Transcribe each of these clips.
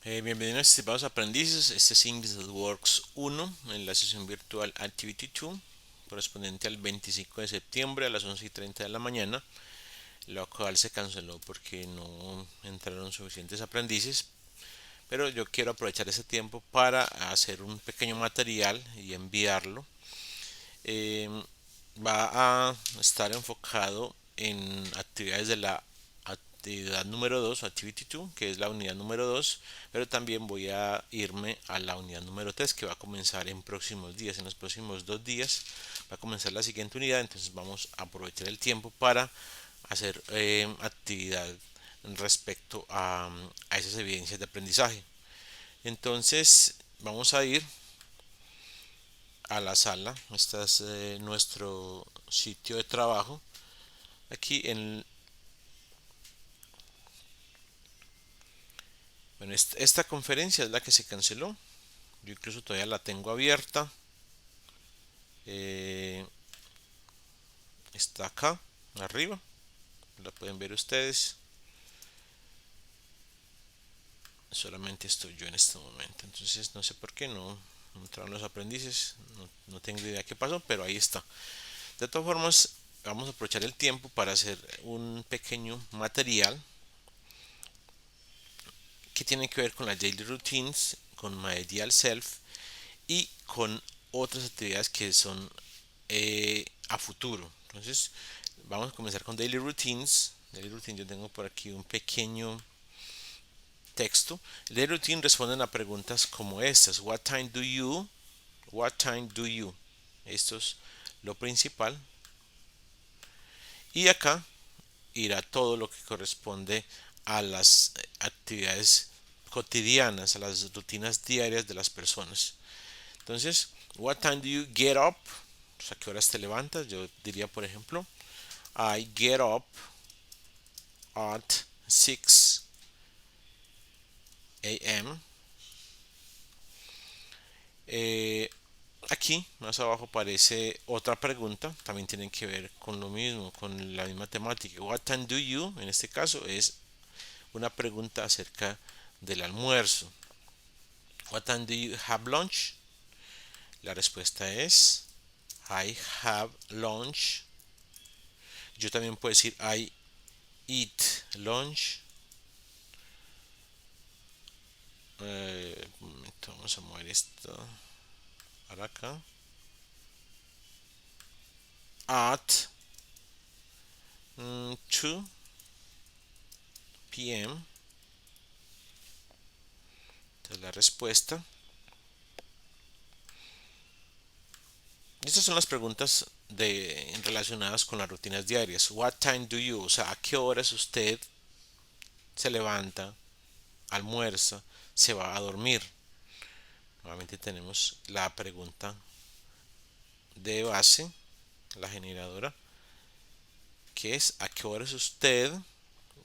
Bienvenidos estimados aprendices, este es English that Works 1 en la sesión virtual Activity 2 correspondiente al 25 de septiembre a las 11:30 de la mañana, lo cual se canceló porque no entraron suficientes aprendices, pero yo quiero aprovechar ese tiempo para hacer un pequeño material y enviarlo. Eh, Va a estar enfocado en actividades de la actividad número 2, Activity 2, que es la unidad número 2, pero también voy a irme a la unidad número 3, que va a comenzar en próximos días, en los próximos 2 días va a comenzar la siguiente unidad, entonces vamos a aprovechar el tiempo para hacer actividad respecto a esas evidencias de aprendizaje. Entonces vamos a ir a la sala. Este es nuestro sitio de trabajo. Aquí en bueno, esta conferencia es la que se canceló. Yo incluso todavía la tengo abierta. Eh, Está acá arriba. La pueden ver ustedes. Solamente estoy yo en este momento. Entonces no sé por qué no entraron los aprendices. No tengo idea qué pasó, pero ahí está. De todas formas, vamos a aprovechar el tiempo para hacer un pequeño material que tiene que ver con las daily routines, con my ideal self y con otras actividades que son a futuro. Entonces, vamos a comenzar con daily routines. Daily routine, yo tengo por aquí un pequeño texto. El daily routine responden a preguntas como estas: What time do you? What time do you? Esto es lo principal. Y acá irá todo lo que corresponde a las actividades cotidianas, a las rutinas diarias de las personas. Entonces, what time do you get up? Pues, ¿a qué horas te levantas? Yo diría, por ejemplo, I get up at 6 a.m. Eh, Aquí, más abajo, aparece otra pregunta. También tienen que ver con lo mismo, con la misma temática. What time do you? En este caso es una pregunta acerca del almuerzo. What time do you have lunch? La respuesta es I have lunch. Yo también puedo decir I eat lunch. Un momento, vamos a mover esto para acá. At 2 p.m. Esta es la respuesta. Estas son las preguntas relacionadas con las rutinas diarias. What time do you? O sea, ¿a qué horas usted se levanta, almuerza, se va a dormir? Nuevamente tenemos la pregunta de base, la generadora, que es ¿a qué horas usted?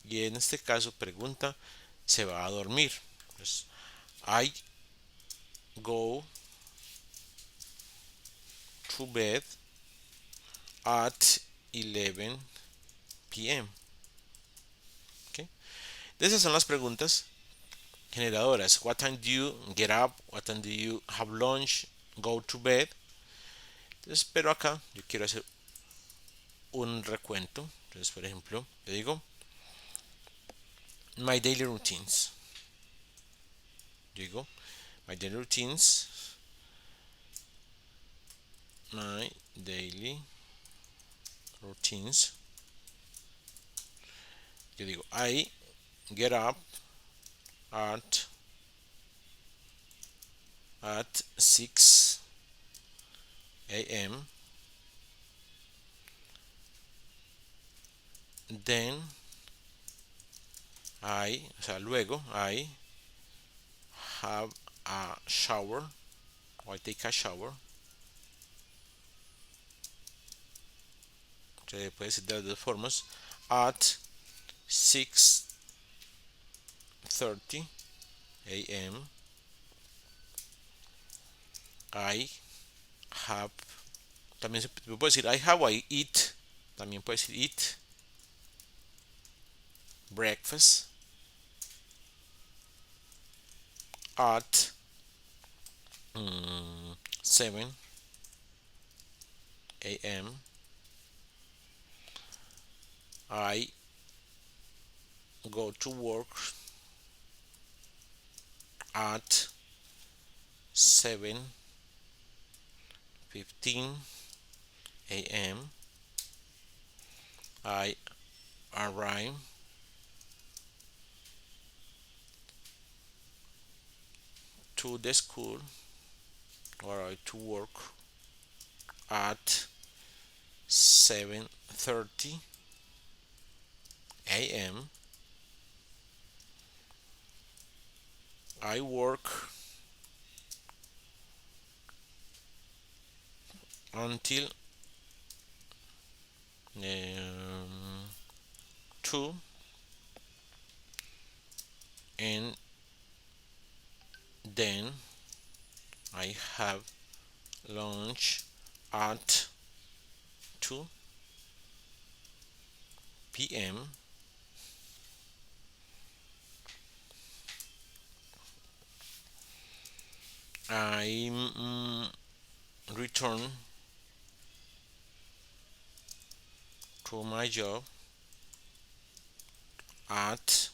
Y en este caso pregunta se va a dormir. Pues, I go to bed at 11 p.m. ¿Okay? Esas son las preguntas generadoras. What time do you get up? What time do you have lunch? Go to bed. Entonces, pero acá yo quiero hacer un recuento. Entonces, por ejemplo, yo digo my daily routines. Yo digo my daily routines. My daily routines. Yo digo I get up at 6 a.m. Then o sea, luego I have a shower, o I take a shower. Se puede decir de las dos formas. At 6:30 a.m. I have, también se puede decir I have o I eat, también puede decir eat breakfast. at 7 a.m. I go to work at 7:15 a.m. I arrive to the school or to work at 7:30 a.m. I work until 2, and then I have lunch at 2 p.m. I return to my job at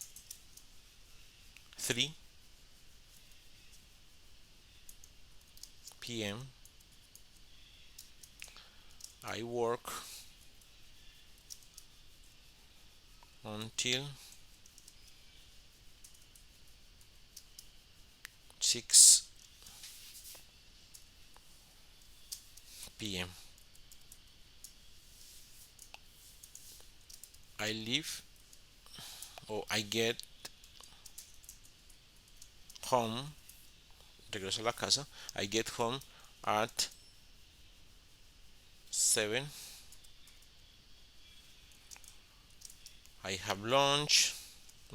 3 p.m. I work until 6 p.m. I leave or I get home, regreso a la casa. I get home at 7. I have lunch,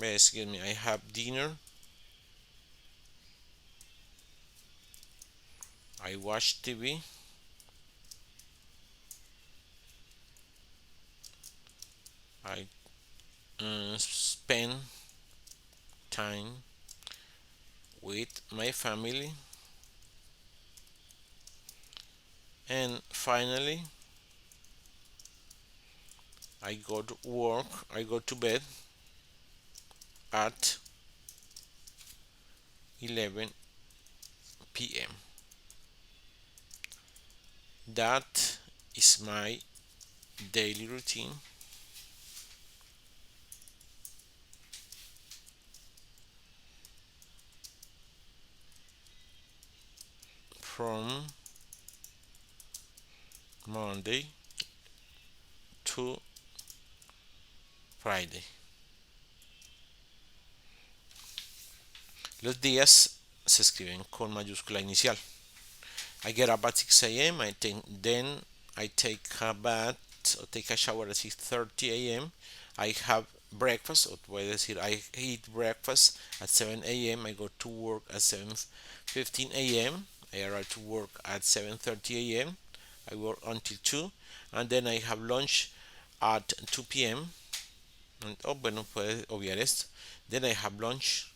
excuse me, I have dinner. I watch TV. I spend time with my family, and finally I go to work, I go to bed at 11 p.m. That is my daily routine from Monday to Friday. Los días se escriben con mayúscula inicial. I get up at 6 a.m. Then I take a bath or take a shower at 6:30 a.m. I have breakfast, o puede decir I eat breakfast at 7 a.m. I go to work at 7:15 a.m. I arrive to work at 7:30 a.m. I work until 2, and then I have lunch at 2 p.m. Oh, bueno, puede obviar esto. Then I have lunch.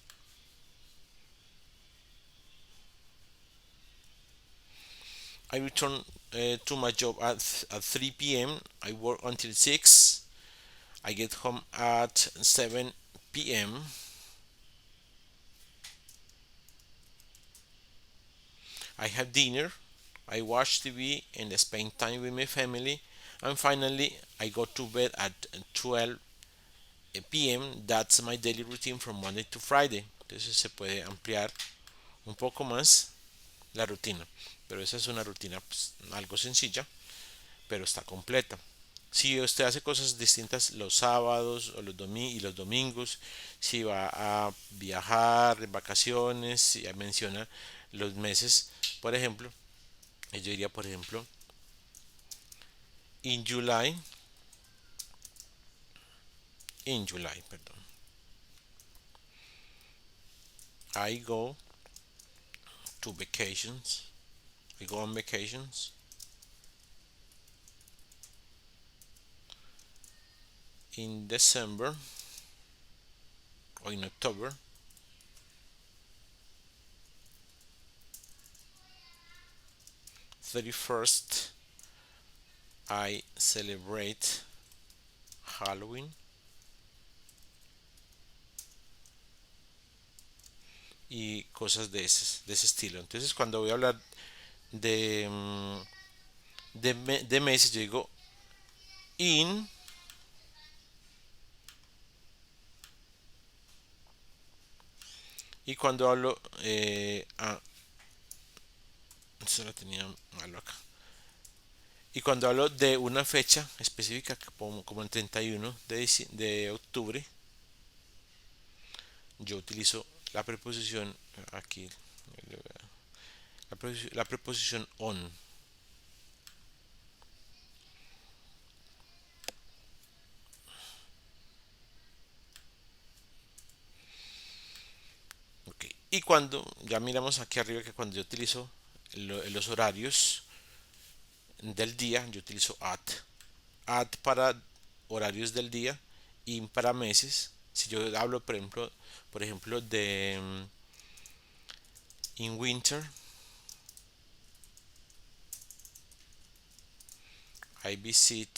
I return to my job at 3 p.m. I work until 6. I get home at 7 p.m. I have dinner. I watch TV and spend time with my family. And finally, I go to bed at 12 p.m. That's my daily routine from Monday to Friday. Entonces se puede ampliar un poco más la rutina. Pero esa es una rutina pues, algo sencilla, pero está completa. Si usted hace cosas distintas los sábados o y los domingos, si va a viajar, en vacaciones, si ya menciona los meses, por ejemplo, yo diría, por ejemplo, in July, perdón, I go to vacations, I go on vacations. In December or in October, 31st I celebrate Halloween. Y cosas de ese estilo. Entonces cuando voy a hablar de, de meses, yo digo in. Y cuando hablo, eso lo tenía malo acá. Y cuando hablo de una fecha específica, como el 31 de octubre, yo utilizo la preposición aquí, la preposición on. Okay. Y cuando, ya miramos aquí arriba que cuando yo utilizo los horarios del día, yo utilizo at. At para horarios del día y para meses. Si yo hablo, por ejemplo de in winter, I visit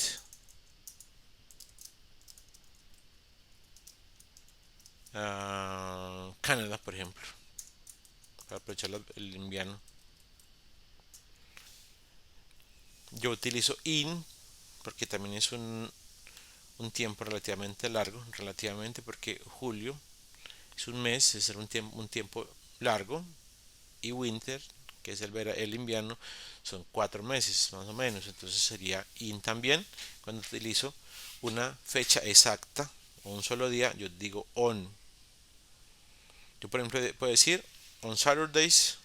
Canadá, por ejemplo, para aprovechar el invierno. Yo utilizo in porque también es un tiempo relativamente largo, relativamente porque julio es un mes, es un tiempo largo, y winter, que es el invierno, son 4 meses más o menos. Entonces sería in también. Cuando utilizo una fecha exacta o un solo día, yo digo on. Yo por ejemplo puedo decir on Saturdays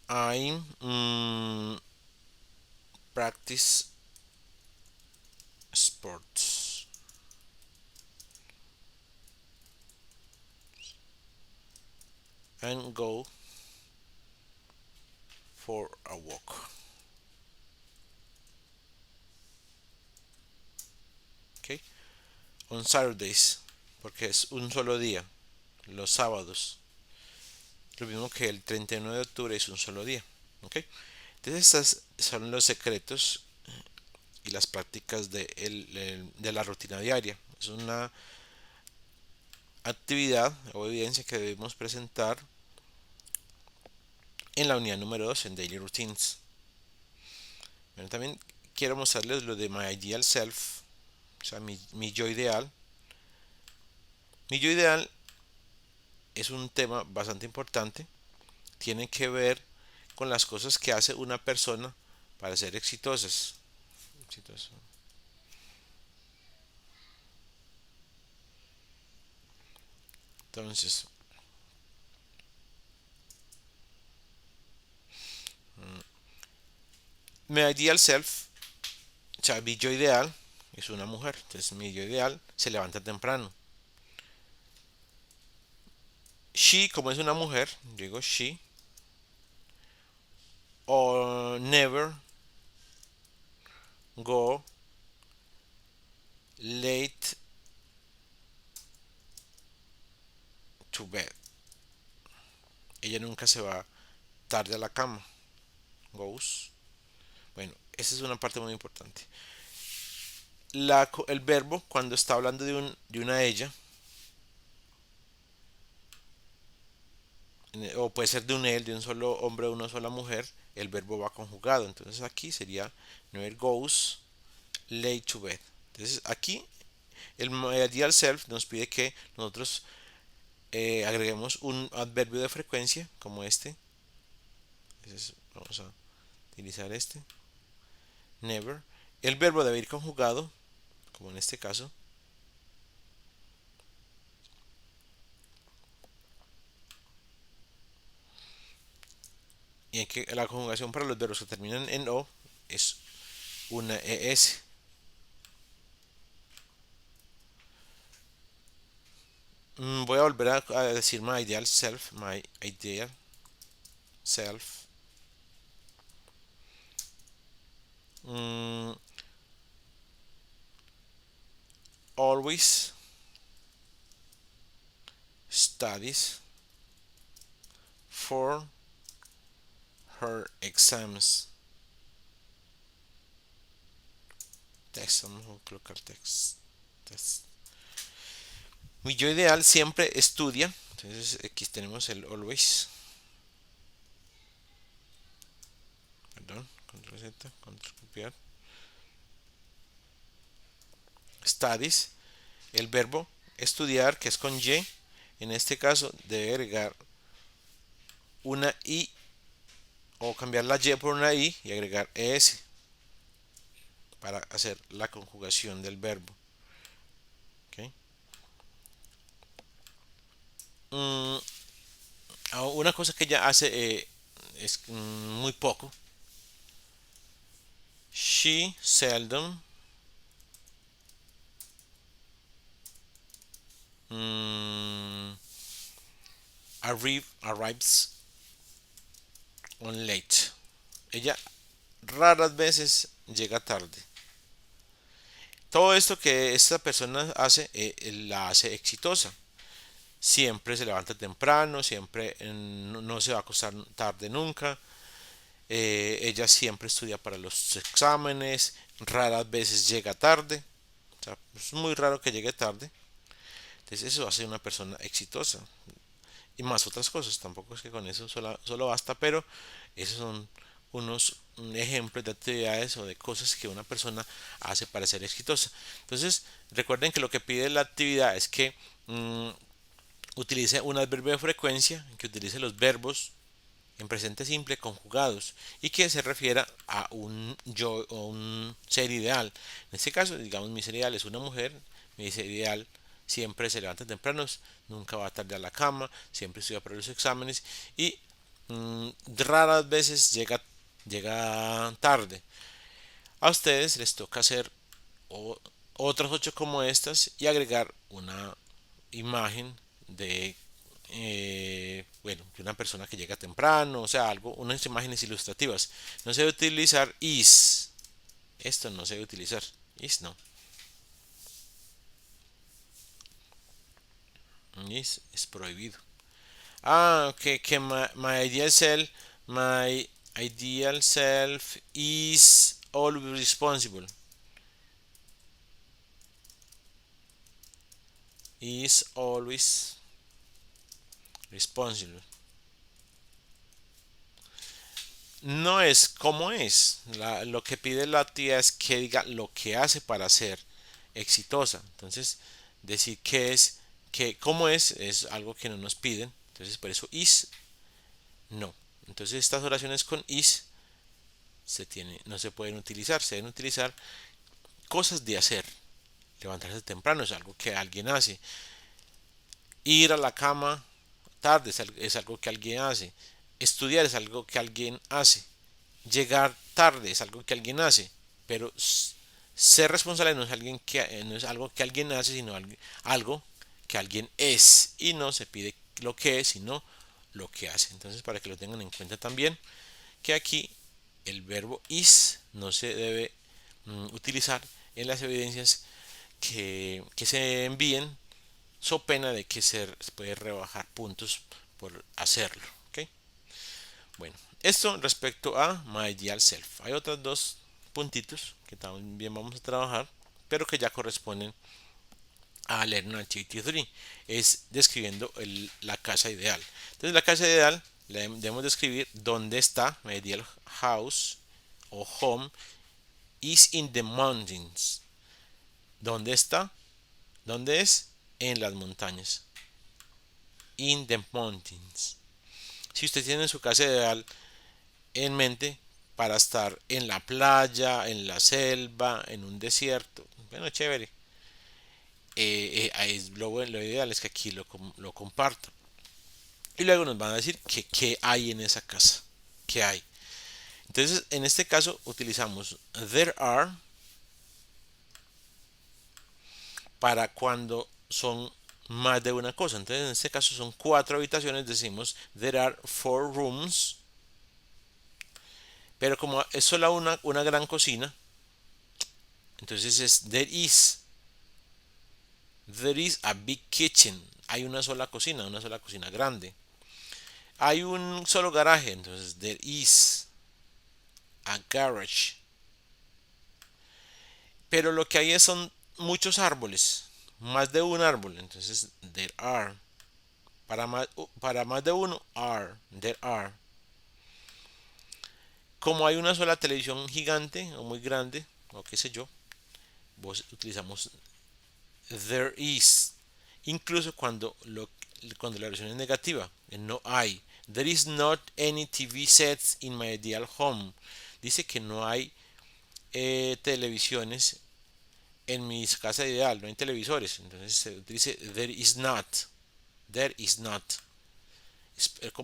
I practice sports and go for a walk. Okay. On Saturdays, porque es un solo día, los sábados. Lo mismo que el 31 de octubre es un solo día. Okay. Entonces, estos son los secretos y las prácticas de la rutina diaria. Es una actividad o evidencia que debemos presentar en la unidad número 2 en Daily Routines. Bueno, también quiero mostrarles lo de My Ideal Self, o sea, mi yo ideal. Mi yo ideal es un tema bastante importante. Tiene que ver con las cosas que hace una persona para ser exitosas. Exitoso. Entonces, mi ideal self, o sea, mi yo ideal es una mujer. Entonces, mi yo ideal se levanta temprano. She, como es una mujer, digo she, or never go late to bed. Ella nunca se va tarde a la cama. Goes. Bueno, esa es una parte muy importante. El verbo, cuando está hablando de una ella, o puede ser de un él, de un solo hombre o una sola mujer, el verbo va conjugado. Entonces aquí sería never goes late to bed. Entonces aquí el ideal self nos pide que nosotros agreguemos un adverbio de frecuencia como este. Entonces vamos a utilizar este. Never. El verbo debe ir conjugado, como en este caso. Y que la conjugación para los verbos que terminan en O es una ES. Voy a volver a decir my ideal self. My ideal self. Mm, always studies for her exams. Text, vamos a colocar text. Mi yo ideal siempre estudia. Entonces aquí tenemos el always. Perdón, control Z, control copiar. Studies, el verbo estudiar, que es con Y, en este caso debe agregar una I o cambiar la Y por una I y agregar ES para hacer la conjugación del verbo. ¿Okay? Una cosa que ella hace es muy poco. She seldom arrives on late. Ella raras veces llega tarde. Todo esto que esta persona hace, la hace exitosa. Siempre se levanta temprano, siempre no se va a acostar tarde nunca. Ella siempre estudia para los exámenes, raras veces llega tarde. O sea, es muy raro que llegue tarde. Entonces eso hace una persona exitosa. Y más otras cosas, tampoco es que con eso solo basta, pero esos son unos ejemplos de actividades o de cosas que una persona hace para ser exitosa. Entonces, recuerden que lo que pide la actividad es que utilice un adverbio de frecuencia, que utilice los verbos en presente simple conjugados y que se refiera a un yo o un ser ideal. En este caso, digamos, mi ser ideal es una mujer, mi ser ideal siempre se levanta temprano, nunca va tarde a la cama, siempre estudia para los exámenes y raras veces llega tarde. A ustedes les toca hacer otras 8 como estas y agregar una imagen de bueno, de una persona que llega temprano, o sea, algo, unas imágenes ilustrativas. No se debe utilizar is. Esto no se debe utilizar. Is no. Is es prohibido. Que my ideal self is always responsible. Is always responsible. No es como es. Lo que pide la tía es que diga lo que hace para ser exitosa. Entonces, decir que es, que cómo es algo que no nos piden. Entonces, por eso is, no. Entonces, estas oraciones con is no se pueden utilizar. Se deben utilizar cosas de hacer. Levantarse temprano es algo que alguien hace. Ir a la cama tarde es algo que alguien hace. Estudiar es algo que alguien hace. Llegar tarde es algo que alguien hace, pero ser responsable no es algo que alguien hace, sino algo que alguien es, y no se pide lo que es, sino lo que hace. Entonces, para que lo tengan en cuenta también, que aquí el verbo is no se debe utilizar en las evidencias que se envíen, so pena de que se puede rebajar puntos por hacerlo. ¿Okay? Bueno, esto respecto a My Ideal Self. Hay otros dos puntitos que también vamos a trabajar, pero que ya corresponden a Learning Activity 3. Es describiendo la casa ideal. Entonces, la casa ideal debemos describir dónde está. My Ideal House o Home is in the mountains. ¿Dónde está? ¿Dónde es? En las montañas. In the mountains. Si usted tiene su casa ideal en mente para estar en la playa, en la selva, en un desierto. Bueno, chévere. Lo ideal es que aquí lo compartan. Y luego nos van a decir qué hay en esa casa. ¿Qué hay? Entonces, en este caso utilizamos there are para cuando son más de una cosa. Entonces, en este caso son 4 habitaciones. Decimos there are 4 rooms. Pero como es solo una gran cocina, entonces es there is a big kitchen. Hay una sola cocina grande. Hay un solo garaje, entonces there is a garage. Pero lo que hay son muchos árboles, más de un árbol, entonces there are. Para más de uno, there are. Como hay una sola televisión gigante o muy grande, o qué sé yo, utilizamos there is. Incluso cuando la versión es negativa, no hay. There is not any TV sets in my ideal home. Dice que no hay televisiones en mi casa ideal, no hay televisores. Entonces se dice there is not. There is not.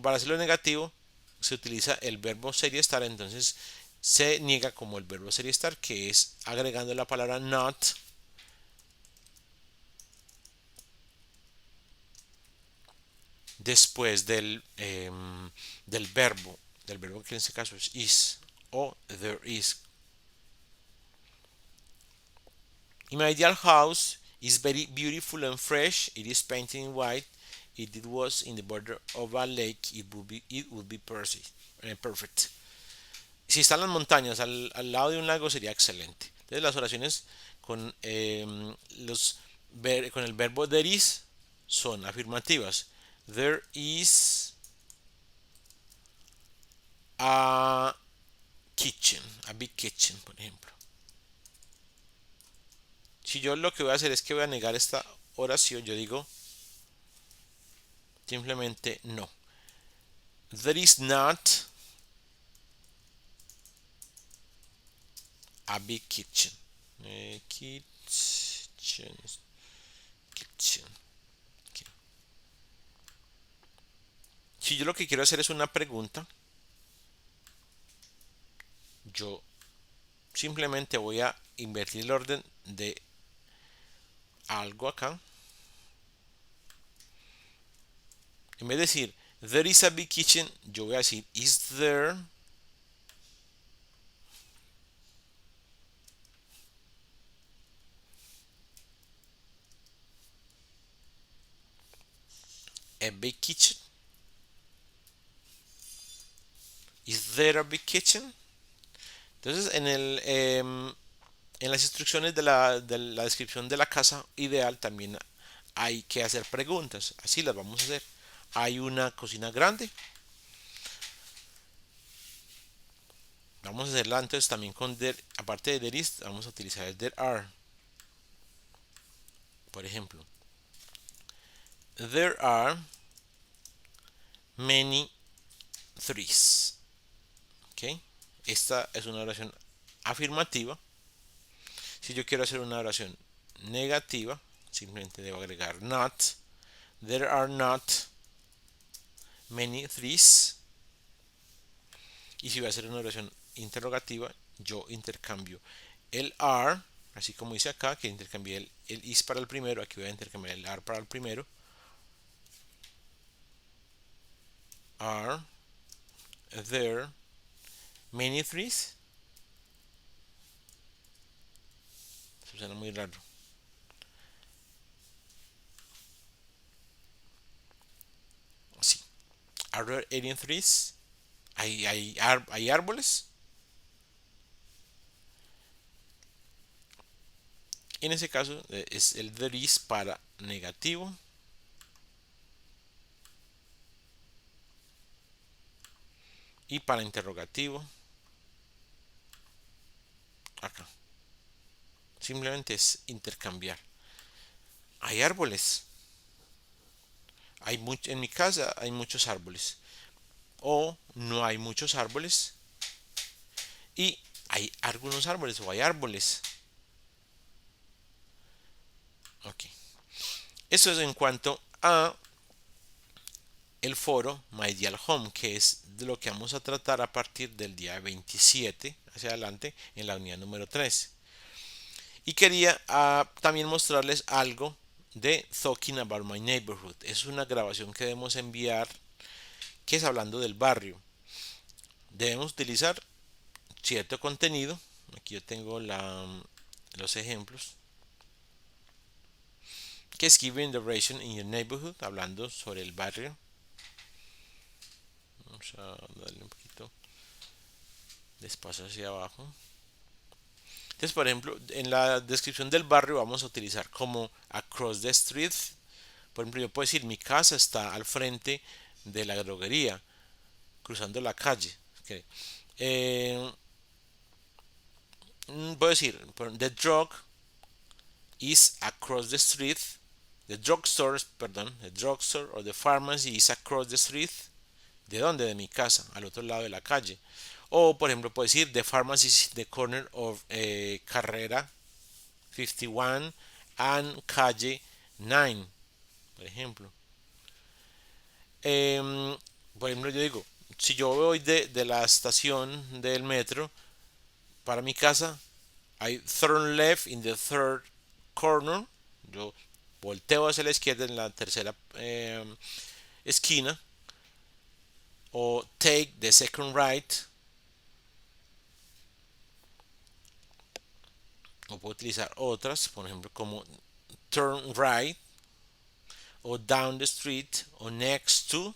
Para hacerlo negativo, se utiliza el verbo sería estar. Entonces se niega como el verbo sería estar, que es agregando la palabra not después del verbo que en este caso es is o there is. In my ideal house is very beautiful and fresh. It is painted in white. If it was in the border of a lake, it would be perfect. Si están las montañas al lado de un lago sería excelente. Entonces las oraciones con, con el verbo there is son afirmativas. There is a kitchen, a big kitchen, por ejemplo. Si yo lo que voy a hacer es que voy a negar esta oración, yo digo simplemente no. There is not a big kitchen. Kitchen. Kitchen. Okay. Si yo lo que quiero hacer es una pregunta, yo simplemente voy a invertir el orden de algo acá. En vez de decir there is a big kitchen, yo voy a decir is there a big kitchen. Is there a big kitchen? Entonces en las instrucciones de la descripción de la casa ideal también hay que hacer preguntas. Así las vamos a hacer. Hay una cocina grande. Vamos a hacerla entonces también con there. Aparte de there is, vamos a utilizar el there are. Por ejemplo, there are many trees. ¿Ok? Esta es una oración afirmativa. Si yo quiero hacer una oración negativa, simplemente debo agregar not. There are not many trees. Y si voy a hacer una oración interrogativa, yo intercambio el are, así como dice acá, que intercambié el is para el primero. Aquí voy a intercambiar el are para el primero. Are there many trees? Eso suena muy raro. Así. Are there any trees? ¿Hay árboles? En ese caso es el there is para negativo. Y para interrogativo, acá. Simplemente es intercambiar. Hay árboles. En mi casa hay muchos árboles. O no hay muchos árboles. Y hay algunos árboles o hay árboles. Ok. Eso es en cuanto a el foro My Ideal Home, que es de lo que vamos a tratar a partir del día 27 hacia adelante en la unidad número 3. Y quería también mostrarles algo de Talking About My Neighborhood. Es una grabación que debemos enviar que es hablando del barrio. Debemos utilizar cierto contenido. Aquí yo tengo los ejemplos. Que es Giving the Ration in Your Neighborhood, hablando sobre el barrio. Vamos a darle un poquito de espacio hacia abajo. Entonces, por ejemplo, en la descripción del barrio vamos a utilizar como across the street. Por ejemplo, yo puedo decir mi casa está al frente de la droguería, cruzando la calle. Okay. Puedo decir, the drug is across the street. The drugstore, perdón, the drugstore or the pharmacy is across the street. ¿De dónde? De mi casa, al otro lado de la calle. O, por ejemplo, puedo decir, the pharmacy is the corner of Carrera 51 and Calle 9, por ejemplo. Por ejemplo, yo digo, si yo voy de la estación del metro para mi casa, I turn left in the third corner. Yo volteo hacia la izquierda en la tercera esquina. O take the second right. O puedo utilizar otras, por ejemplo, como turn right. O down the street. O next to.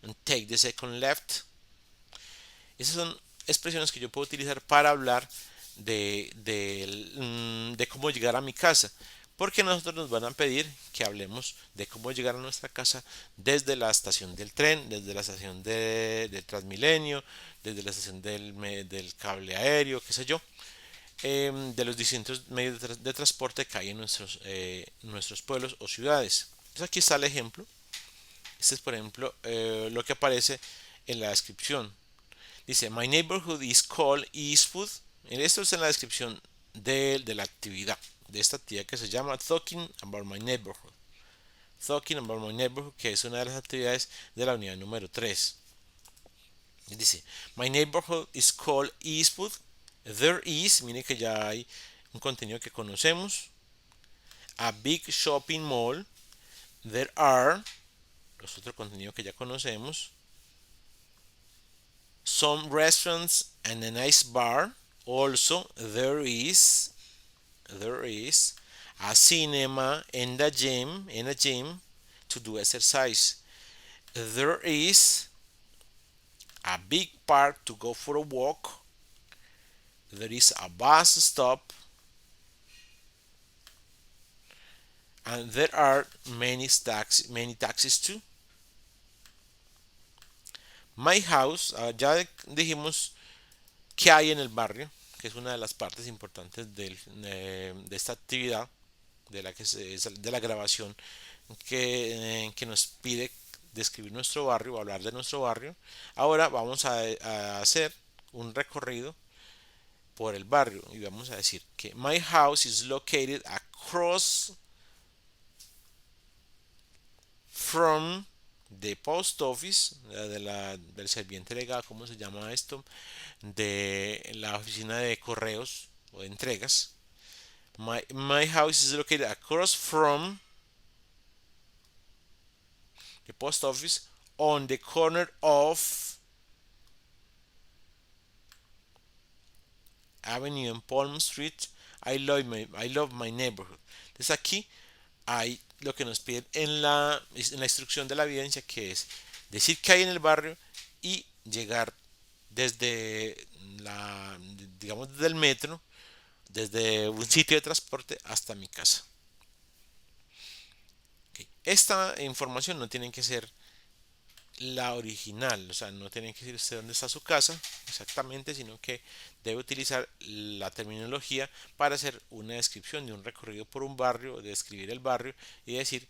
And take the second left. Esas son expresiones que yo puedo utilizar para hablar de cómo llegar a mi casa. Porque nosotros nos van a pedir que hablemos de cómo llegar a nuestra casa desde la estación del tren, desde la estación del Transmilenio, desde la estación del cable aéreo, qué sé yo, de los distintos medios de transporte que hay en nuestros pueblos o ciudades. Entonces aquí está el ejemplo. Este es, por ejemplo, lo que aparece en la descripción. Dice, my neighborhood is called Eastwood. Esto es en la descripción de la actividad, de esta actividad que se llama Talking About My Neighborhood. Talking About My Neighborhood, que es una de las actividades de la unidad número 3. Dice, my neighborhood is called Eastwood. There is, mire que ya hay un contenido que conocemos. A big shopping mall. There are, los otros contenidos que ya conocemos. Some restaurants and a nice bar. Also, there is a cinema and a gym to do exercise. There is a big park to go for a walk. There is a bus stop. And there are many taxis too. My house, ya dijimos qué hay en el barrio, que es una de las partes importantes de esta actividad, de la grabación que nos pide describir nuestro barrio o hablar de nuestro barrio. Ahora vamos a hacer un recorrido por el barrio y vamos a decir que my house is located across from the post office, del serviente legal, ¿cómo se llama esto? De la oficina de correos o de entregas. My house is located across from the post office on the corner of Avenue and Palm Street. I love my neighborhood. Entonces aquí hay lo que nos piden en la instrucción de la evidencia, que es decir que hay en el barrio y llegar desde digamos, desde el metro, desde un sitio de transporte hasta mi casa. Okay. Esta información no tiene que ser la original, o sea, no tiene que decir usted dónde está su casa exactamente, sino que debe utilizar la terminología para hacer una descripción de un recorrido por un barrio, describir el barrio y decir,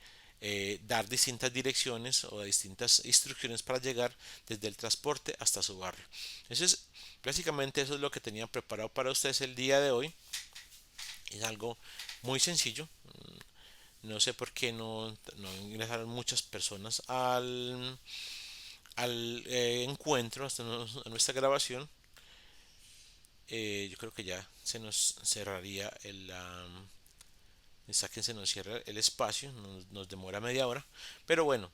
dar distintas direcciones o distintas instrucciones para llegar desde el transporte hasta su barrio. Entonces, básicamente eso es lo que tenía preparado para ustedes el día de hoy. Es algo muy sencillo. No sé por qué no ingresaron muchas personas al encuentro, hasta nuestra grabación. Yo creo que ya se nos cerraría que se nos cierra el espacio, nos demora media hora, pero bueno,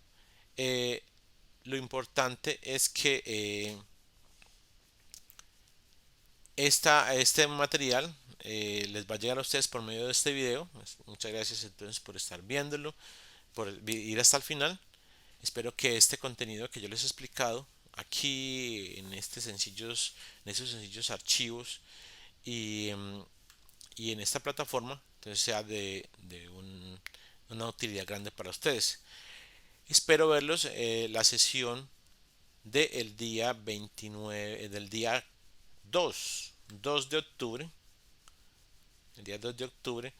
lo importante es que este material les va a llegar a ustedes por medio de este video. Muchas gracias entonces por estar viéndolo, por ir hasta el final. Espero que este contenido que yo les he explicado aquí en estos sencillos archivos y, y en esta plataforma, entonces sea una utilidad grande para ustedes. Espero verlos la sesión del día 29, del día 2 de octubre, el día 2 de octubre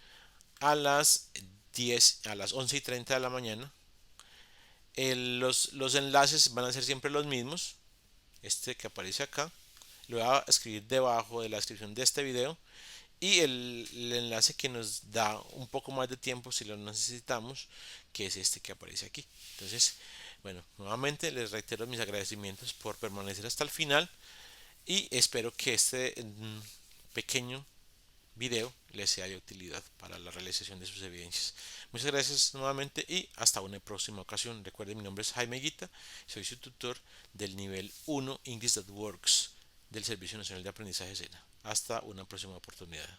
a las 11:30 de la mañana. Los enlaces van a ser siempre los mismos. Este que aparece acá lo voy a escribir debajo de la descripción de este video, y el enlace que nos da un poco más de tiempo si lo necesitamos, que es este que aparece aquí. Entonces, bueno, nuevamente les reitero mis agradecimientos por permanecer hasta el final, y espero que este pequeño video les sea de utilidad para la realización de sus evidencias. Muchas gracias nuevamente y hasta una próxima ocasión. Recuerden, mi nombre es Jaime Guita, soy su tutor del nivel 1 English That Works del Servicio Nacional de Aprendizaje SENA. Hasta una próxima oportunidad.